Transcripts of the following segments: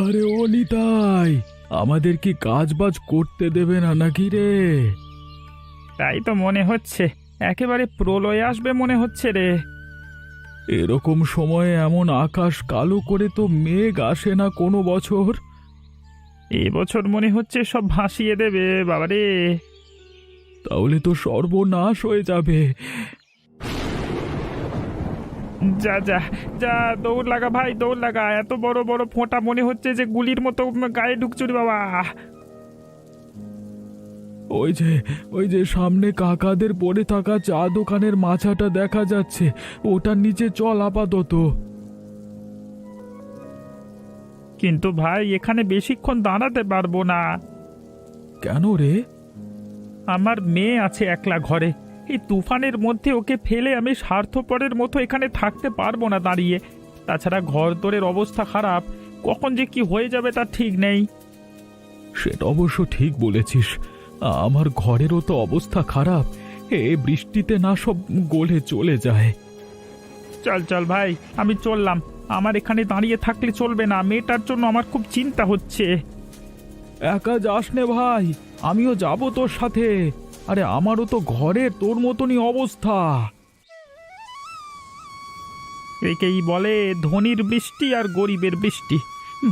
আরে ও নিতাই, আমাদের কি কাজ বাজ করতে দেবে না নাকি রে? তাই তো মনে হচ্ছে, একেবারে প্রলয় আসবে মনে হচ্ছে রে। এরকম সময়ে এমন আকাশ কালো করে তো মেঘ আসে না কোনো বছর। এবছর মনে হচ্ছে সব ভাসিয়ে দেবে বাবারে। তাহলে তো সর্বনাশ হয়ে যাবে। যা যা যা, দৌড় লাগা ভাই, দৌড় লাগা। এত বড় বড় ফোঁটা মনে হচ্ছে যে গুলির মতো গায়ে ঢুকছে রে বাবা। ওই যে ওই যে সামনে কাকাদের পড়ে থাকা চা দোকানের মাচাটা দেখা যাচ্ছে, ওটার নিচে চল আপাতত। কিন্তু ভাই এখানে বেশিক্ষণ দাঁড়াতে পারবো না। কেন রে? আমার মেয়ে আছে একলা ঘরে, এই তুফানের মধ্যে ওকে ফেলে আমি স্বার্থপরের মতো এখানে থাকতে পারবো না দাঁড়িয়ে। তাছাড়া ঘর দোরের অবস্থা খারাপ, কখন যে কি হয়ে যাবে তার ঠিক নেই। সেটা অবশ্য ঠিক বলেছিস, আমার ঘরেরও তো অবস্থা খারাপ। বৃষ্টিতে না সব গলে চলে যায়। চল চল ভাই, আমি চললাম। আমার এখানে দাঁড়িয়ে থাকলে চলবে না, মেয়েটার জন্য আমার খুব চিন্তা হচ্ছে। একা যাস নে ভাই, আমিও যাব তোর সাথে। আরে আমারও তো ঘরের তোর মতনই অবস্থা। একেই বলে ধনীর বৃষ্টি আর গরিবের বৃষ্টি।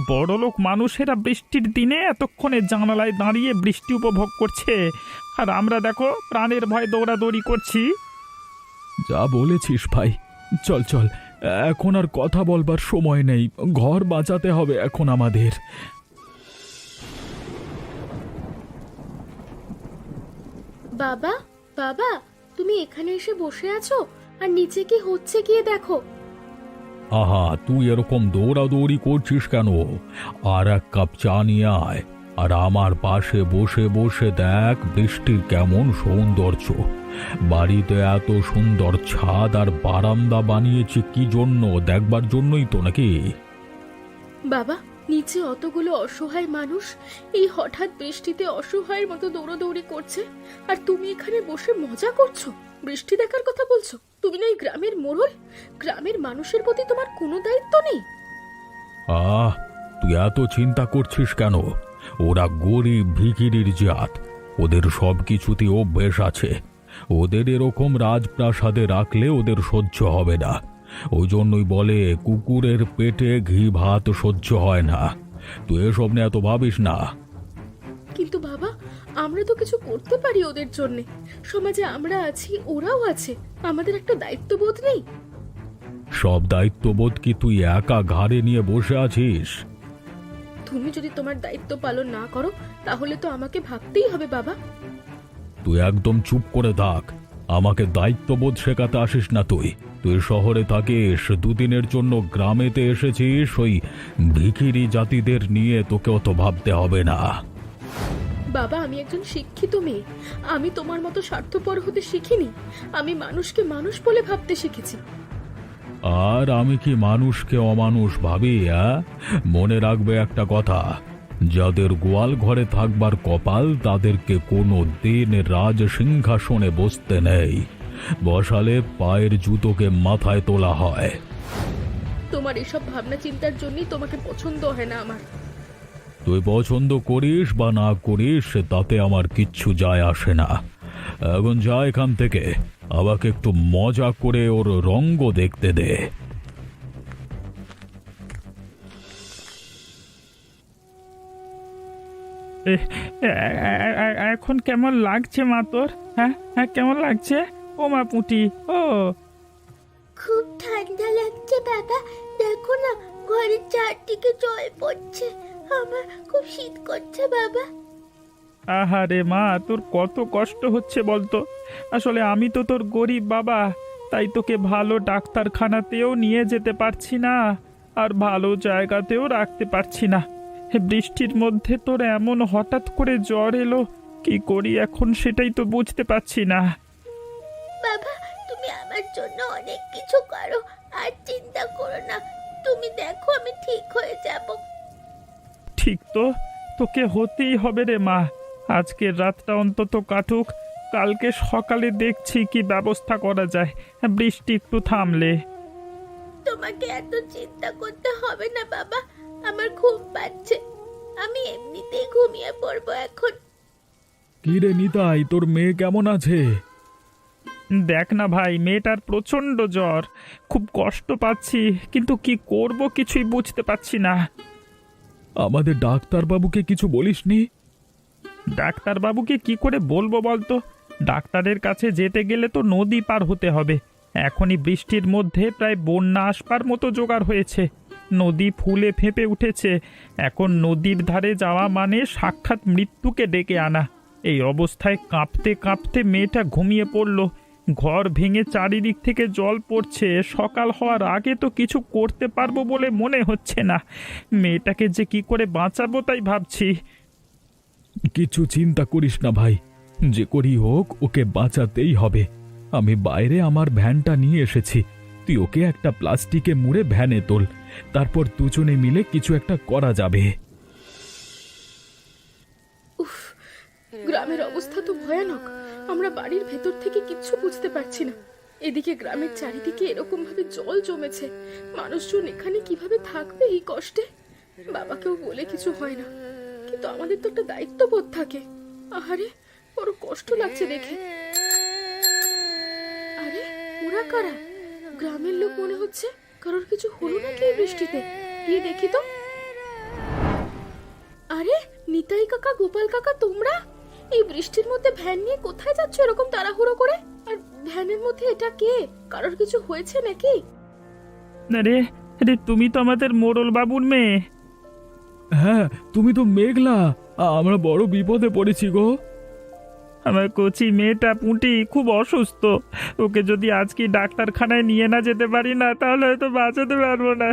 বড়লোক মানুষেরা বৃষ্টির দিনে এতক্ষণে জানালায় দাঁড়িয়ে বৃষ্টি উপভোগ করছে, আর আমরা দেখো প্রাণের ভয় দৌড়াদৌড়ি করছি। যা বলেছিস ভাই, চল চল, এখন আর কথা বলবার সময় নেই, ঘর বাঁচাতে হবে এখন আমাদের। বাবা, বাবা, তুমি এখানে এসে বসে আছো আর নিচে কি হচ্ছে গিয়ে দেখো। আহা, তুই এরকম দৌড়াদৌড়ি করছিস কেন? আর এক কাপ চা নিয়ে আয়, আর আমার পাশে বসে বসে দেখ বৃষ্টির কেমন সৌন্দর্য। বাড়িতে এত সুন্দর ছাদ আর বারান্দা বানিয়েছি কি জন্য? দেখবার জন্যই তো নাকি? বাবা, নিচে অতগুলো অসহায় মানুষ এই হঠাৎ বৃষ্টিতে অসহায়ের মতো দৌড়াদৌড়ি করছে, আর তুমি এখানে বসে মজা করছো, বৃষ্টি দেখার কথা বলছো। তুমি না এই গ্রামের মোড়ল, গ্রামের মানুষের প্রতি তোমার কোনো দায়িত্ব নেই? আহ, তুই এত চিন্তা করছিস কেন? ওরা গরিব ভিখিরির জাত, ওদের সব কিছুতে অভ্যেস আছে। ওদের এরকম রাজপ্রাসাদে রাখলে ওদের সহ্য হবে না। ওই জন্যই বলে কুকুরের পেটে ঘি ভাত সহ্য হয় না। তুই এসব নিয়ে এত ভাবিস না। কিন্তু বাবা, আমরা তো কিছু করতে পারি ওদের জন্য। সমাজে আমরা আছি, ওরাও আছে, আমাদের একটা দায়িত্ববোধ নেই? সব দায়িত্ববোধ কি তুই একা ঘাড়ে নিয়ে বসে আছিস? তুমি যদি তোমার দায়িত্ব পালন না করো তাহলে তো আমাকে ভাবতেই হবে বাবা। তুই একদম চুপ করে থাক। আমাকে দায়িত্ববোধ শেখাতে আসিস না। তুই তুই শহরে থাকিস, দুদিনের জন্য গ্রামেতে এসেছিস, ওই ভিখিরি জাতিদের নিয়ে তোকে অত ভাবতে হবে না। বাবা, আমি একজন শিক্ষিত মেয়ে, আমি তোমার মতো স্বার্থপর হতে শিখিনি। আমি মানুষকে মানুষ বলে ভাবতে শিখেছি। আর আমি কি মানুষকে অমানুষ ভাবি? মনে রাখবে একটা কথা, যাদের গোয়াল ঘরে থাকবার কপাল তাদেরকে কোনো দিন রাজ সিংহাসনে বসতে নেই। বসালে পায়ের জুতোকে মাথায় তোলা হয়। তোমার এসব ভাবনা চিন্তার জন্যই তোমাকে পছন্দ হয় না আমার। তুই পছন্দ করিস বা না করিস তাতে আমার কিচ্ছু যায় আসে না। এখন যা এখান থেকে, আমাকে একটু মজা করে ওর রঙ্গ দেখতে দে। এখন কেমন লাগছে মা তোর? হ্যাঁ হ্যাঁ, কেমন লাগছে? ও মা পুঁটি, ও খুব ঠান্ডা লাগছে বাবা, দেখো না ঘরের চারদিকে জল পড়ছে, আমার খুব শীত করছে বাবা। আহারে মা, তোর কত কষ্ট হচ্ছে বলতো। আসলে আমি তো তোর গরিব বাবা, তাই তোকে ভালো ডাক্তারখানাতেও নিয়ে যেতে পারছি না, আর ভালো জায়গাতেও রাখতে পারছি না। বৃষ্টির মধ্যে তোর এমন হঠাৎ করে জ্বর এলো, কি করি এখন সেটাই তো বুঝতে পারছি না। বাবা, তুমি আমার জন্য অনেক কিছু করো, আর চিন্তা করো না, তুমি দেখো আমি ঠিক হয়ে যাব। ঠিক তো, তোকে হতেই হবে রে মা। আজকের রাতটা অন্তত কাটুক, কালকে সকালে দেখছি কি ব্যবস্থা করা যায়, বৃষ্টি একটু থামলে। তোমাকে এত চিন্তা করতে হবে না বাবা, আমার ঘুম পাচ্ছে, আমি এমনিতেই ঘুমিয়ে পড়বো এখন। কি রে নিতাই, তোর মেয়ে কেমন আছে? দেখ না ভাই, মেয়েটার প্রচণ্ড জ্বর, খুব কষ্ট পাচ্ছি, কিন্তু কি করব কিছুই বুঝতে পারছি না। আমাদের ডাক্তারবাবুকে কিছু বলিসনি? ডাক্তারবাবুকে কি করে বলবো বলতো? ডাক্তারের কাছে যেতে গেলে তো নদী পার হতে হবে। এখনই বৃষ্টির মধ্যে প্রায় বন্যা আসবার মতো জোগাড় হয়েছে, নদী ফুলে ফেঁপে উঠেছে। এখন নদীর ধারে যাওয়া মানে সাক্ষাৎ মৃত্যুকে ডেকে আনা। এই অবস্থায় কাঁপতে কাঁপতে মেয়েটা ঘুমিয়ে পড়ল। ঘর ভেঙে চারিদিক থেকে জল পড়ছে। সকাল হওয়ার আগে তো কিছু করতে পারবো বলে মনে হচ্ছে না। মেয়েটাকে যে কি করে বাঁচাবো তাই ভাবছি। কিছু চিন্তা করিস না ভাই, যে করি হোক ওকে বাঁচাতেই হবে। আমি বাইরে আমার ভ্যানটা নিয়ে এসেছি, তুই ওকে একটা প্লাস্টিকে মুড়ে ভ্যানে তোল, তারপর দুজনে মিলে কিছু একটা করা যাবে। উফ, গ্রামের অবস্থা তো ভয়ানক। আমরা বাড়ির ভেতর থেকে কিচ্ছু বুঝতে পারছি না। এদিকে গ্রামের চারিদিকে এরকম ভাবে জল জমেছে, মানুষজন এখানে কিভাবে থাকবে এই কষ্টে? বাবাকেও বলে কিছু হয় না, কিন্তু আমাদের তো একটা দায়িত্ববোধ থাকে। আহারে, বড় কষ্ট লাগছে দেখে। আরে, ওরা কারা? গ্রামের লোক মনে হচ্ছে। কারোর কিছু হলো নাকি এই বৃষ্টিতে? গিয়ে দেখি তো। আরে নিতাই কাকা, গোপাল কাকা, তোমরা এই বৃষ্টির মধ্যে ভ্যান নিয়ে কোথায় যাচ্ছ এরকম তাড়াহুড়ো করে? আর ভ্যানের মধ্যে এটা কে? কারোর কিছু হয়েছে নাকি? আরে আরে, তুমি তো আমাদের মোড়ল বাবুর মেয়ে। হ্যাঁ, তুমি তো মেঘলা, আমরা বড় বিপদে পড়েছি গো। আমার কচি মেয়েটা পুঁটি খুব অসুস্থ। ওকে যদি আজকে ডাক্তারখানায় নিয়ে না যেতে পারি না, তাহলে হয়তো বাঁচাতে পারবো না।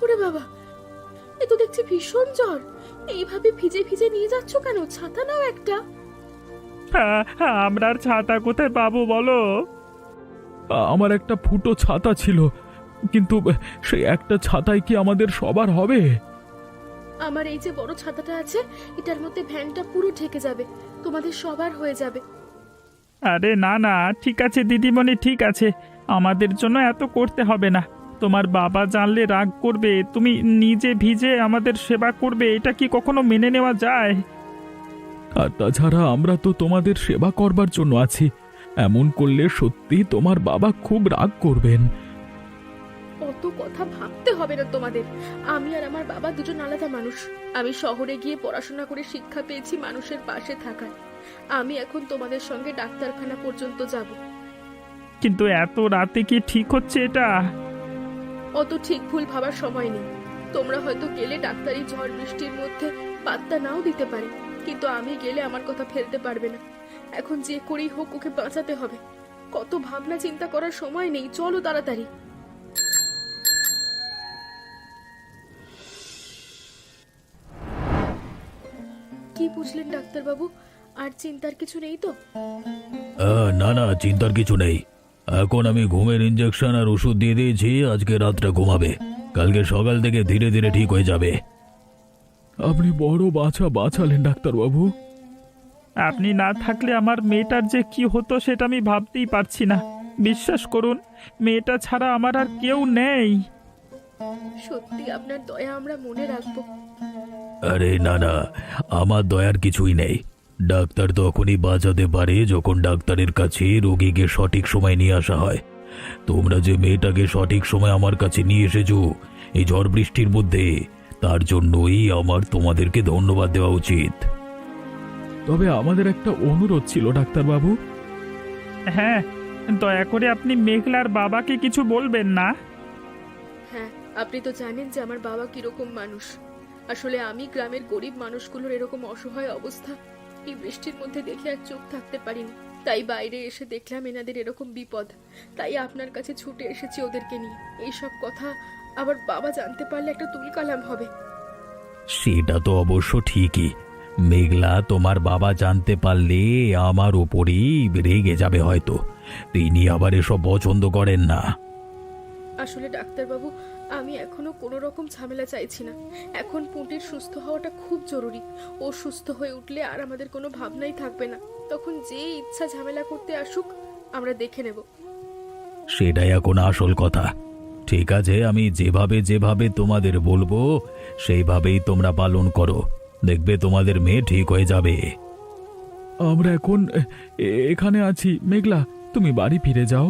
ওরে বাবা, এ তো দেখছি ভীষণ জ্বর। এইভাবে ভিজে ভিজে নিয়ে যাচ্ছ কেন? ছাতা নাও একটা। আমরা আর ছাতা কোথায় পাবো বলো? আমার একটা ফুটো ছাতা ছিল, কিন্তু সেই একটা ছাতায় কি আমাদের সবার হবে? আমার এই যে বড় ছাতাটা আছে, এটার মধ্যে ভ্যানটা পুরো ঢেকে যাবে, তোমাদের সবার হয়ে যাবে। আরে না না, ঠিক আছে দিদিমণি, ঠিক আছে, আমাদের জন্য এত করতে হবে না। তোমার বাবা জানলে রাগ করবে। তুমি নিজে ভিজে আমাদের সেবা করবে, এটা কি কখনো মেনে নেওয়া যায়? আর তাছাড়া আমরা তো তোমাদের সেবা করবার জন্য আছি, এমন করলে সত্যি তোমার বাবা খুব রাগ করবেন। অত কথা ভাবতে হবে না তোমাদের। আমি আর আমার বাবা দুজন আলাদা মানুষ। আমি শহরে গিয়ে পড়াশোনা করে শিক্ষা পেয়েছি মানুষের পাশে থাকার। আমি এখন তোমাদের সঙ্গে ডাক্তারখানা পর্যন্ত যাব। কিন্তু এত রাতে কি ঠিক হচ্ছে এটা? অত ঠিক ভুল ভাবার সময় নেই। তোমরা হয়তো গেলে ডাক্তারি ঝড় বৃষ্টির মধ্যে পাত্তা নাও দিতে পারে, কিন্তু আমি গেলে আমার কথা ফেলতে পারবে না। এখন যে করেই হোক ওকে বাঁচাতে হবে। কত ভাবনা চিন্তা করার সময় নেই, চলো তাড়াতাড়ি। কি বুঝলেন ডাক্তারবাবু? আর চিন্তার কিছু নেই তো? না না, চিন্তার কিছু নেই। এখন আমি ঘুমের ইঞ্জেকশন আর ওষুধ দিয়ে দিয়েছি, আজকে রাতটা ঘুমাবে, কালকে সকাল থেকে ধীরে ধীরে ঠিক হয়ে যাবে। আপনি বড় বাঁচালেন ডাক্তারবাবু। আপনি না থাকলে আমার মেয়েটার যে কি হতো সেটা আমি ভাবতেই পারছি না। বিশ্বাস করুন, মেয়েটা ছাড়া আমার আর কেউ নেই। সত্যি আপনার দয়া আমরা মনে রাখবো। আরে না না, আমার দয়ার কিছুই নেই। ডাক্তার তখনই বাঁচাতে পারে যখন ডাক্তারের কাছে রোগীকে সঠিক সময় নিয়ে আসা হয়। তোমরা যে মেয়েটাকে সঠিক সময় আমার কাছে নিয়ে এসেছো এই ঝড় বৃষ্টির মধ্যে, তার জন্যই আমার তোমাদেরকে ধন্যবাদ দেওয়া উচিত। তবে আমাদের একটা অনুরোধ ছিল ডাক্তারবাবু। হ্যাঁ, দয়া করে আপনি মেঘলার বাবাকে কিছু বলবেন না। হ্যাঁ, আপনি তো জানেন যে আমার বাবা কিরকম মানুষ। আসলে আমি গ্রামের গরিব মানুষগুলোর এরকম অসহায় অবস্থা এই বৃষ্টির মধ্যে দেখে আর চুপ থাকতে পারিনি। তাই বাইরে এসে দেখলাম এনাদের এরকম বিপদ, তাই আপনার কাছে ছুটে এসেছি ওদেরকে নিয়ে। এইসব কথা আবার বাবা জানতে পারলে একটা তুলকালাম হবে। সেটা তো অবশ্য ঠিকই। মেঘলা তোমার বাবা জানতে পারলে আমার ওপরেই রেগে যাবে হয়তো। তিনি আবার এসব পছন্দ করেন না। আসলে ডাক্তারবাবু, আমি এখনো কোনো রকম ঝামেলা চাইছি না। এখন পুঁটির সুস্থ হওয়াটা খুব জরুরি। ও সুস্থ হয়ে উঠলে আর আমাদের কোনো ভাবনাই থাকবে না। তখন যে ইচ্ছা ঝামেলা করতে আসুক আমরা দেখে নেব। সেটাই এখন আসল কথা। ঠিক আছে, আমি যেভাবে যেভাবে তোমাদের বলবো সেইভাবেই তোমরা পালন করো, দেখবে তোমাদের মেয়ে ঠিক হয়ে যাবে। আমরা এখন এখানে আছি। মেঘলা, তুমি বাড়ি ফিরে যাও।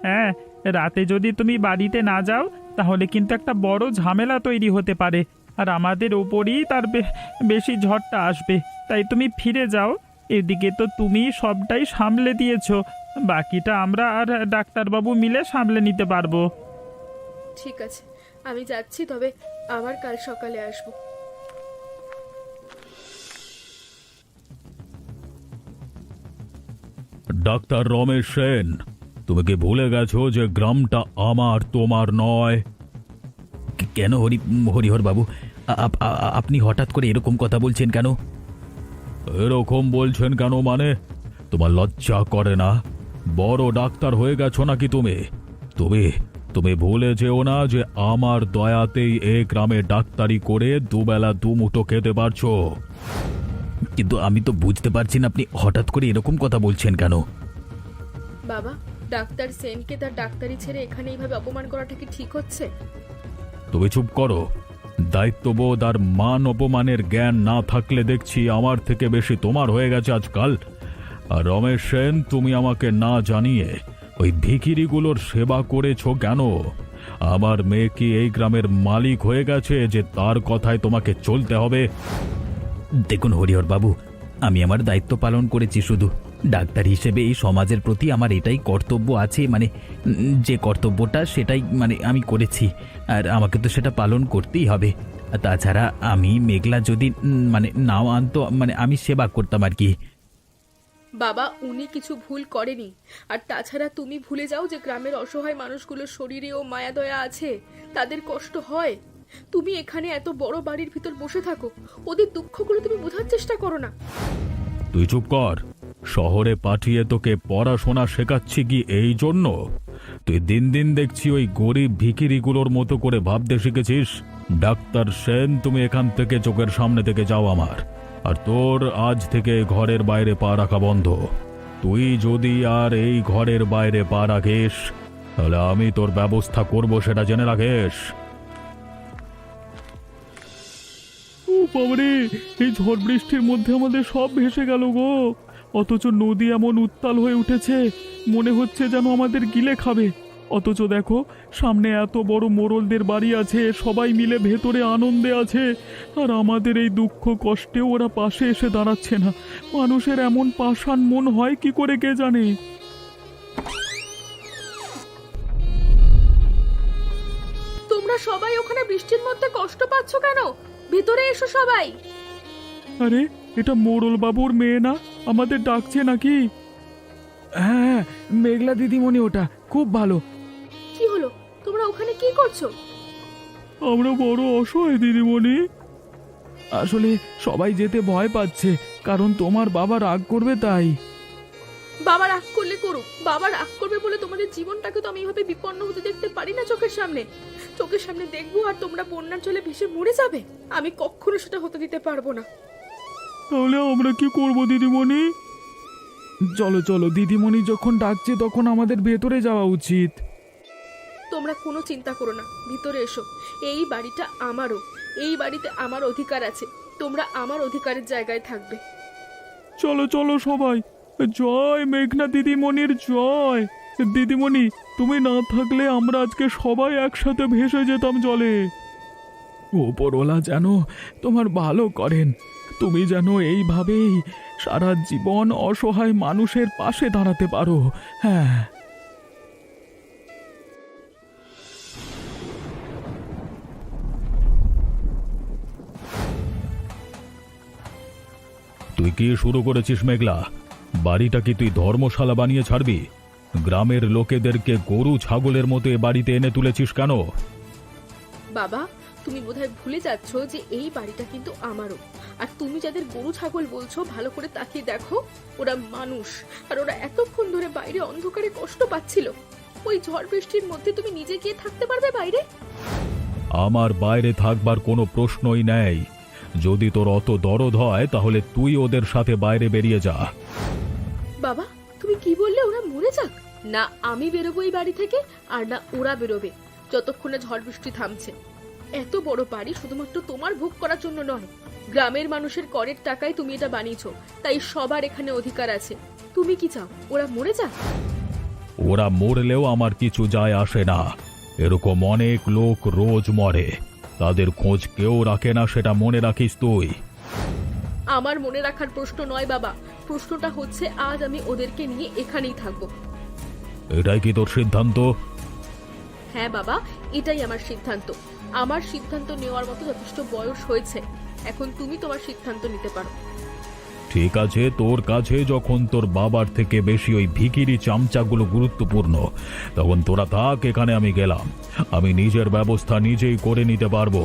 হ্যাঁ, রাতে যদি তুমি বাড়িতে না যাও তাহলে কিন্তু একটা বড় ঝামেলা তৈরি হতে পারে, আর আমাদের ওপরই তার বেশি ঝড়টা আসবে। তাই তুমি ফিরে যাও। এদিকে তো তুমি সবটাই সামলে দিয়েছো, বাকিটা আমরা আর ডাক্তারবাবু মিলে সামলে নিতে পারবো। ঠিক আছে, আমি যাচ্ছি, তবে আবার কাল সকালে আসবো। ডাক্তার রমেশ সেন, তুমি কি ভুলে গেছো যে গ্রামটা আমার, তোমার নয়? কেন হরিহর বাবু, আপনি হঠাৎ করে এরকম কথা বলছেন কেন? এরকম বলছেন কেন মানে? তোমার লজ্জা করে না? বড় ডাক্তার হয়ে গেছো নাকি তুমি? তুমি তুমি ভুলে যেও না যে আমার দয়াতেই এই গ্রামে ডাক্তারি করে দুবেলা দুমুঠো খেতে পারছো। কিন্তু আমি তো বুঝতে পারছি না আপনি হঠাৎ করে এরকম কথা বলছেন কেন? বাবা, ডাক্তার সেনকে তার ডাক্তারি ছেড়ে এখানে এইভাবে অপমান করাটা কি ঠিক হচ্ছে? তুমি চুপ করো। দায়িত্ববোধ আর মান অপমানের জ্ঞান না থাকলে দেখছি আমার থেকে বেশি তোমার হয়ে গেছে আজকাল। আর রমেশ সেন, তুমি আমাকে না জানিয়ে ওই ভিখিরিগুলোর সেবা করেছো কেন? আমার মেয়ে কি এই গ্রামের মালিক হয়ে গেছে যে তার কথায় তোমাকে চলতে হবে? দেখুন হরিহর বাবু, আমি আমার দায়িত্ব পালন করেছি, শুধু ডাক্তার হিসেবে এই সমাজের প্রতি আমার এটাই কর্তব্য আছে, মানে যে কর্তব্যটা সেটাই আমি করেছি, আর আমাকে তো সেটা পালন করতেই হবে। আর তাছাড়া আমি মেঘলা যদি নাও আনতো, আমি সেবা করতাম আর কি। বাবা, উনি কিছু ভুল করেনি। আর তাছাড়া তুমি ভুলে যাও যে গ্রামের অসহায় মানুষগুলোর শরীরেও মায়া দয়া আছে, তাদের কষ্ট হয়। তুমি এখানে এত বড় বাড়ির ভিতর বসে থাকো, ওদের দুঃখগুলো তুমি বোঝার চেষ্টা করো না। তুই চুপ কর। শহরে পাঠিয়ে তোকে পড়াশোনা শেখাচ্ছি কি এই জন্য? তুই দিন দিন দেখছি ওই গরিব ভিখিরিগুলোর মতো করে ভাবতে শিখেছিস। ডাক্তার সেন, তুমি এখান থেকে চোখের সামনে থেকে যাও আমার। আর তোর আজ থেকে ঘরের বাইরে পা রাখা বন্ধ। তুই যদি আর এই ঘরের বাইরে পা রাখিস তাহলে আমি তোর ব্যবস্থা করব, সেটা জেনে রাখিস। ও বাবারে, এই ঝড় বৃষ্টির মধ্যে আমাদের সব ভেসে গেল গো। অথচ নদী এমন উত্তাল হয়ে উঠেছে, মনে হচ্ছে যেন আমাদের গিলে খাবে। অথচ দেখো, সামনে এত বড় মোড়লদের বাড়ি আছে, সবাই মিলে ভেতরে আনন্দে আছে, আর আমাদের এই দুঃখ কষ্টে ওরা পাশে এসে দাঁড়াচ্ছে না। মানুষের এমন পাষাণ মন হয় কি করে কে জানে। তোমরা সবাই ওখানে বৃষ্টির মধ্যে কষ্ট পাচ্ছ কেন? ভিতরে এসো সবাই। আরে, এটা মোড়ল বাবুর মেয়ে না? আমাদের ডাকছে নাকি? হ্যাঁ, মেঘলা দিদিমণি, ওটা খুব ভালো। কি হলো? তোমরা ওখানে কি করছো? আমরা বড় অসহায় দিদিমণি। আসলে সবাই যেতে ভয় পাচ্ছে, কারণ তোমার বাবা রাগ করবে তাই। বাবা রাগ করলে করুক, বাবা রাগ করবে বলে তোমাদের জীবনটাকে তো আমি এইভাবে বিপন্ন হতে দেখতে পারি না। চোখের সামনে দেখবো আর তোমরা বন্যার জলে ভেসে মরে যাবে? আমি কখনো সেটা হতে দিতে পারবো না। তাহলে আমরা কি করব দিদিমণি? চলো চলো, দিদিমণি যখন ডাকছে তখন আমাদের ভেতরে যাওয়া উচিত। তোমরা কোনো চিন্তা করো না, ভিতরে এসো। এই বাড়িটা আমারও, এই বাড়িতে আমার অধিকার আছে। তোমরা আমার অধিকারের জায়গায় থাকবে। চলো চলো সবাই, জয় মেঘনা দিদিমণির জয়। দিদিমণি, তুমি না থাকলে আমরা আজকে সবাই একসাথে ভেসে যেতাম জলে। ওপরওয়ালা যেন তোমার ভালো করেন, তুমি যেন এইভাবেই সারা জীবন অসহায় মানুষের পাশে দাঁড়াতে পারো। হ্যাঁ। তুই কি শুরু করেছিস মেঘলা? বাড়িটা কি তুই ধর্মশালা বানিয়ে ছাড়বি? গ্রামের লোকেদেরকে গরু ছাগলের মতো এ বাড়িতে এনে তুলেছিস কেন? বাবা, তুমি বোধহয় ভুলে যাচ্ছ যে এই বাড়িটা কিন্তু আমারও। আর তুমি যাদের গরু ছাগল বলছো, ভালো করে তাকিয়ে দেখো, ওরা মানুষ। আর ওরা এতক্ষণ ধরে বাইরে অন্ধকারে কষ্ট পাচ্ছিল। ওই ঝড় বৃষ্টির মধ্যে তুমি নিজে গিয়ে থাকতে পারবে বাইরে? আমার বাইরে থাকবার কোনো প্রশ্নই নেই। যদি তোর অত দরদ হয় তাহলে তুই ওদের সাথে বাইরে বেরিয়ে যা। বাবা, তুমি কি বললে? ওরা মরে যাক? না আমি বেরোবো এই বাড়ি থেকে, আর না ওরা বেরোবে যতক্ষণে ঝড় বৃষ্টি থামছে। এত বড় বাড়ি শুধুমাত্র তোমার ভোগ করার জন্য নয়, গ্রামের মানুষের করের টাকায় তুমি এটা বানিয়েছো, তাই সবার এখানে অধিকার আছে। তুমি কি চাও ওরা মরে যাক? ওরা মরলেও আমার কিছু যায় আসে না। এরকম অনেক লোক রোজ মরে, তাদের খোঁজ কেউ রাখে না, সেটা মনে রাখিস তুই। আমার মনে রাখার প্রশ্ন নয় বাবা, প্রশ্নটা হচ্ছে আজ আমি ওদেরকে নিয়ে এখানেই থাকবো। এটাই কি তোর সিদ্ধান্ত? হ্যাঁ বাবা, এটাই আমার সিদ্ধান্ত। আমার সিদ্ধান্ত নেওয়ার মতো যথেষ্ট বয়স হয়েছে, এখন তুমি তোমার সিদ্ধান্ত নিতে পারো। ঠিক আছে, তোর কাছে যখন তোর বাবার থেকে বেশি ওই ভিখিরি চামচাগুলো গুরুত্বপূর্ণ, তখন তোরা থাক, এখানে আমি গেলাম। আমি নিজের ব্যবস্থা নিজেই করে নিতে পারবো।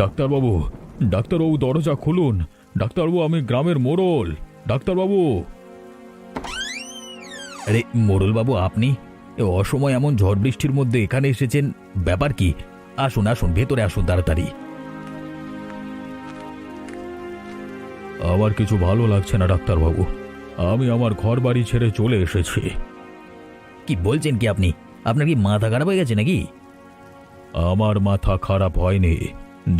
ডাক্তারবাবু, ডাক্তারবাবু, দরজা খুলুন। ডাক্তারবাবু, আমি গ্রামের মোড়ল। ডাক্তারবাবু। আরে মোড়লবাবু, আপনি এ অসময় এমন ঝড় বৃষ্টির মধ্যে এখানে এসেছেন, ব্যাপার কি? আসুন আসুন, ভেতরে আসুন তাড়াতাড়ি। আমার কিছু ভালো লাগছে না ডাক্তারবাবু, আমি আমার ঘর বাড়ি ছেড়ে চলে এসেছি। কি বলছেন কি আপনি? আপনার কি মাথা খারাপ হয়ে গেছে নাকি? আমার মাথা খারাপ হয়নি।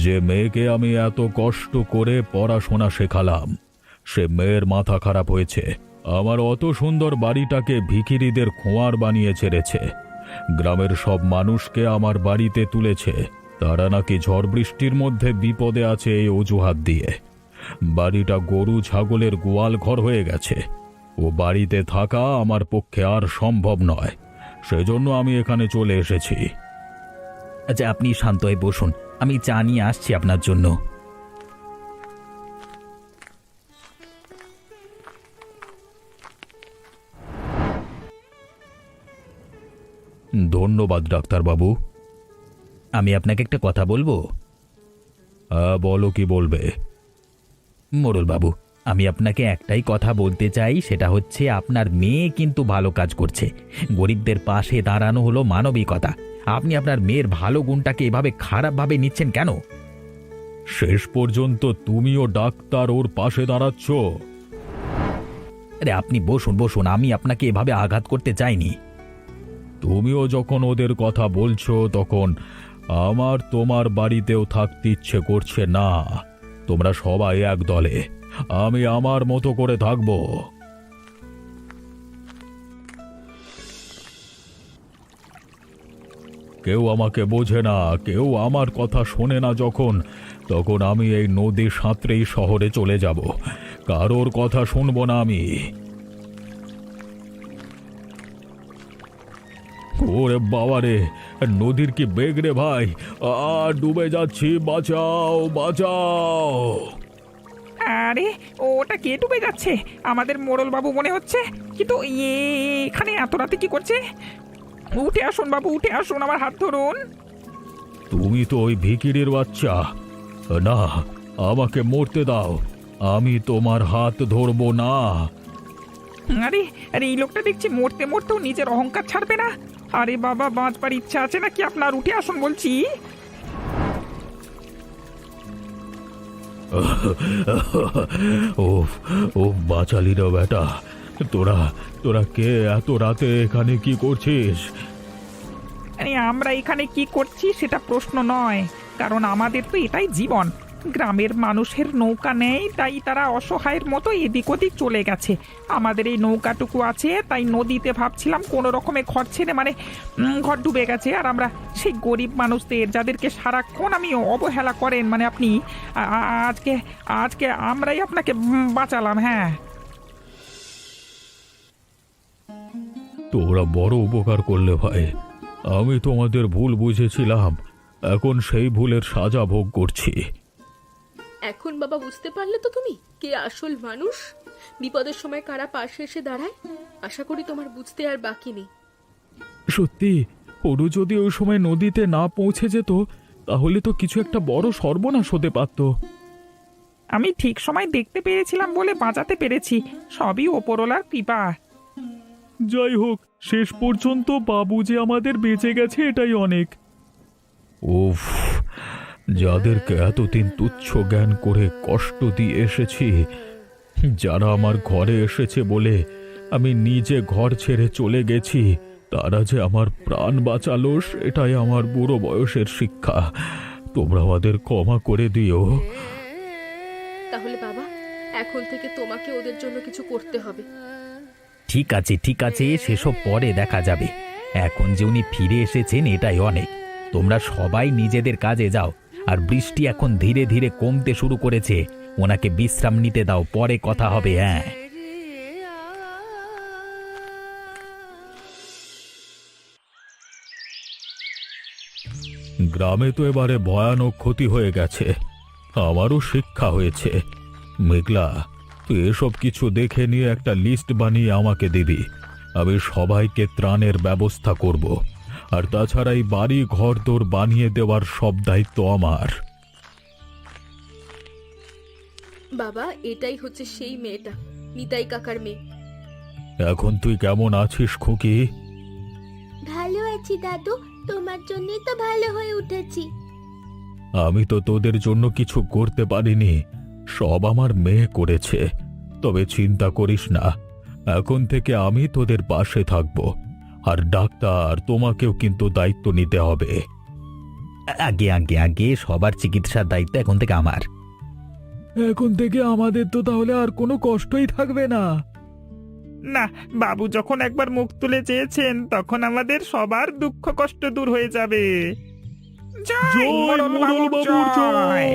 যে মেয়েকে আমি এত কষ্ট করে পড়াশোনা শেখালাম, সে মেয়ের মাথা খারাপ হয়েছে। আমার অত সুন্দর বাড়িটাকে ভিখিরিদের খোঁয়ার বানিয়ে ছেড়েছে। গ্রামের সব মানুষকে আমার বাড়িতে তুলেছে, তারা নাকি ঝড় বৃষ্টির মধ্যে বিপদে আছে এই অজুহাত দিয়ে। বাড়িটা গরু ছাগলের গোয়াল ঘর হয়ে গেছে। ও বাড়িতে থাকা আমার পক্ষে আর সম্ভব নয়, সেজন্য আমি এখানে চলে এসেছি। আচ্ছা, আপনি শান্ত হয়ে বসুন, আমি চা নিয়ে আসছি আপনার জন্য। ধন্যবাদ ডাক্তারবাবু। আমি আপনাকে একটা কথা বলবো? হ্যাঁ, বলো, কি বলবে? মোড়লবাবু, আমি আপনাকে একটাই কথা বলতে চাই, সেটা হচ্ছে আপনার মেয়ে কিন্তু ভালো কাজ করছে। গরিবদের পাশে দাঁড়ানো হলো মানবিকতা। আপনি আপনার মেয়ের ভালো গুণটাকে এভাবে খারাপভাবে নিচ্ছেন কেন? শেষ পর্যন্ত তুমিও ডাক্তার ওর পাশে দাঁড়াচ্ছ? আরে আপনি বসুন বসুন, আমি আপনাকে এভাবে আঘাত করতে চাইনি। তুমিও যখন ওদের কথা বলছো, তখন আমার তোমার বাড়িতেও থাকতে ইচ্ছে করছে না। তোমরা সবাই এক দলে, আমি আমার মতো করে থাকবো। কেউ আমাকে বোঝে না, কেউ আমার কথা শোনে না। তখন আমি এই নদী সাঁতরেই শহরে চলে যাব। কারোর কথা শুনবো না আমি। ওরে বাবারে, নদীর কি বেগ রে ভাই! ডুবে যাচ্ছি, বাঁচাও বাঁচাও! আরে ওটা কে ডুবে যাচ্ছে? আমাদের মোড়ল বাবু মনে হচ্ছে। কিন্তু এখানে এত রাতে কি করছে? উঠে আসুন বাবু, উঠে আসুন, আমার হাত ধরুন। তুমি তো ওই ভিখিরির বাচ্চা। না, আমাকে মরতে দাও, আমি তোমার হাত ধরবো না। আরে আরে এই লোকটা দেখছি মরতে মরতেও নিজের অহংকার ছাড়বে না। আরে বাবা, বাঁচবার ইচ্ছা আছে নাকি আপনার? উঠে আসুন বলছি। ও ও বাঁচালি রে বেটা। তোরা তোরা কে? এত রাতে এখানে কি করছিস? আরে আমরা এখানে কি করছি সেটা প্রশ্ন নয়, কারণ আমাদের তো এটাই জীবন। গ্রামের মানুষের নৌকা নেই, তাই তারা অসহায়ের মতো এদিক ওদিক চলে গেছে। আমাদের এই নৌকাটুকু আছে, তাই নদীতে ভাবছিলাম কোনো রকমে ঘর ছেড়ে, ঘর ডুবে গেছে। আর আমরা সেই গরিব মানুষদের, যাদেরকে সারাক্ষণ আমি অবহেলা করেন, আপনি আজকে আজকে আমরাই আপনাকে বাঁচালাম। হ্যাঁ, তোরা বড় উপকার করলে ভাই। আমি তোমাদের ভুল বুঝেছিলাম, এখন সেই ভুলের সাজা ভোগ করছি। এখন বাবা বুঝতে পারলে তো তুমি কে আসল মানুষ? বিপদের সময় কারা পাশে এসে দাঁড়ায়? আশা করি তোমার বুঝতে আর বাকি নেই। সত্যি, ওরু যদি ওই সময় নদীতে না পৌঁছে যেত, তাহলে তো কিছু একটা বড় সর্বনাশ হতে পারত। আমি ঠিক সময় দেখতে পেরেছিলাম বলে বাঁচাতে পেরেছি, সবই ওপরওয়ালার কৃপা। যাই হোক, শেষ পর্যন্ত বাবু যে আমাদের বেঁচে গেছে, এটাই অনেক। উফ, যাদেরকে এতদিন তুচ্ছ জ্ঞান করে কষ্ট দিয়ে এসেছি, যারা আমার ঘরে এসেছে বলে আমি নিজে ঘর ছেড়ে চলে গেছি, তারা যে আমার প্রাণ বাঁচালো সেটাই আমার বুড়ো বয়সের শিক্ষা। তোমরা আমাদের ক্ষমা করে দিও। তাহলে বাবা, এখন থেকে তোমাকে ওদের জন্য কিছু করতে হবে। ঠিক আছে ঠিক আছে, সেসব পরে দেখা যাবে। এখন যে উনি ফিরে এসেছেন এটাই অনেক। তোমরা সবাই নিজেদের কাজে যাও। আর বৃষ্টি এখন ধীরে ধীরে কমতে শুরু করেছে, ওনাকে বিশ্রাম নিতে দাও, পরে কথা হবে। হ্যাঁ, গ্রামে তো এবারে ভয়ানক ক্ষতি হয়ে গেছে, আমারও শিক্ষা হয়েছে। মেঘলা, তুই এসব কিছু দেখে নিয়ে একটা লিস্ট বানিয়ে আমাকে দিবি। আমি সবাইকে ত্রাণের ব্যবস্থা করব। আর তাছাড়া এই বাড়ি ঘর দোর বানিয়ে দেওয়ার সব দায়িত্ব আমার। বাবা, এটাই হচ্ছে সেই মেয়েটা, নিতাই কাকার মেয়ে। এখন তুই কেমন আছিস খুকি? ভালো আছি দাদু, তোমার জন্যই তো ভালো হয়ে উঠেছি। আমি তো তোদের জন্য কিছু করতে পারিনি, সব আমার মেয়ে করেছে। তবে চিন্তা করিস না, এখন থেকে আমি তোদের পাশে থাকব। আর ডাক্তার, তোমাকেও কিন্তু দায়িত্ব নিতে হবে। আগে আগে আগে সবার চিকিৎসার দায়িত্ব এখন থেকে আমার। এখন থেকে আমাদের তো তাহলে আর কোনো কষ্টই থাকবে না। না, বাবু যখন একবার মুখ তুলে চেয়েছেন তখন আমাদের সবার দুঃখ কষ্ট দূর হয়ে যাবে। জয় মোড়লবাবুর জয়।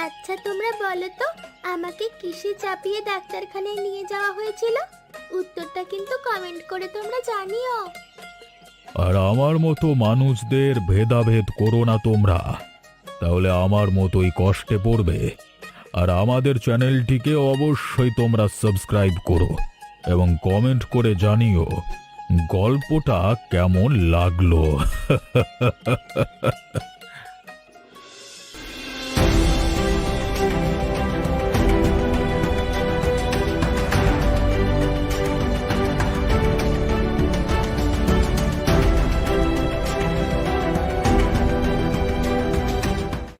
আচ্ছা তোমরা বলো তো, আমাকে কিসে চাপিয়ে ডাক্তারখানায় নিয়ে যাওয়া হয়েছিল? উত্তরটা কিন্তু কমেন্ট করে তোমরা জানিও। আর আমার মতো মানুষদের ভেদাভেদ করো না তোমরা, তাহলে আমার মতোই কষ্টে পড়বে। আর আমাদের চ্যানেলটিকে অবশ্যই তোমরা সাবস্ক্রাইব করো এবং কমেন্ট করে জানিও গল্পটা কেমন লাগলো।